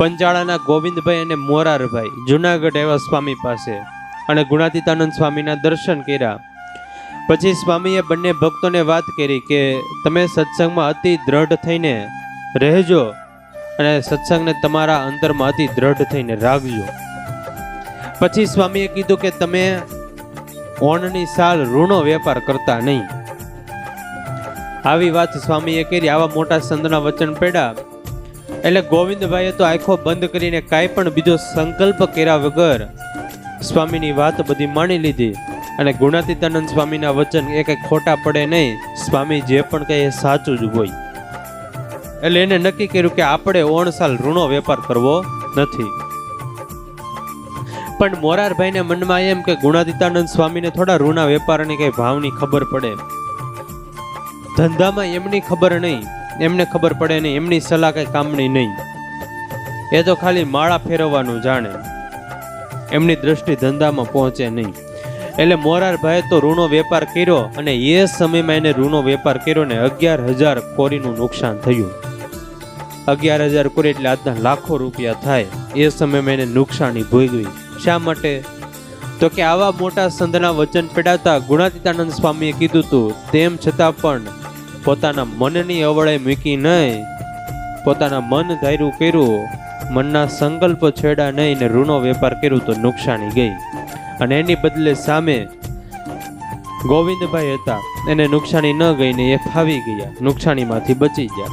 પંચાળાના ગોવિંદભાઈ અને મોરારભાઈ જુનાગઢ આવ્યા સ્વામી પાસે અને ગુણાતીતાનંદ સ્વામીના દર્શન કર્યા. પછી સ્વામીએ બંને ભક્તોને વાત કરી કે તમે સત્સંગમાં અતિ દ્રઢ થઈને રહેજો અને સત્સંગને તમારા અંતરમાં અતિ દ્રઢ થઈને રાખજો. પછી સ્વામીએ કીધું કે તમે ઓણની સાલ ઋણો વેપાર કરતા નહીં. આવી વાત સ્વામીએ કરી. આવા મોટા સંતના વચન પડ્યા એટલે ગોવિંદભાઈએ તો આંખો બંધ કરીને કાંઈ પણ બીજો સંકલ્પ કર્યા વગર સ્વામીની વાત બધી માની લીધી. અને ગુણાતીતાનંદ સ્વામીના વચન એ કંઈ ખોટા પડે નહીં, સ્વામી જે પણ કહે એ સાચું જ હોય. એટલે એને નક્કી કર્યું કે આપણે ઓણસાલ ઋણો વેપાર કરવો નથી. પણ મોરારભાઈને મનમાં એમ કે ગુણાતીતાનંદ સ્વામીને થોડા ઋણા વેપારની કઈ ભાવની ખબર પડે, ધંધામાં એમની ખબર નહીં, એમને ખબર પડે નહીં, એમની સલાહ કઈ કામની નહીં. એ તો ખાલી માળા ફેરવવાનું જાણે, એમની દ્રષ્ટિ ધંધામાં પહોંચે નહીં. એટલે મોરારભાઈએ તો ઋણો વેપાર કર્યો અને એ સમયમાં એને ઋણો વેપાર કર્યો ને 11,000 કોરીનું નુકસાન થયું. 11,000 કોરી એટલે આજના લાખો રૂપિયા થાય. એ સમયમાં એને નુકસાની ભોગવી. શા માટે? તો કે આવા મોટા સંતના વચન પડાતા ગુણાતીતાનંદ સ્વામીએ કીધું હતું, તેમ છતાં પણ પોતાના મનની અવળે મૂકી નહીં, પોતાના મન ધાર્યું કર્યું, મનના સંકલ્પ છેડા નહીં ને ઋણો વેપાર કર્યું તો નુકસાની ગઈ. અને એની બદલે સામે ગોવિંદભાઈ હતા, એને નુકસાની ન ગઈ ને એ ફાવી ગયા, નુકસાનીમાંથી બચી ગયા.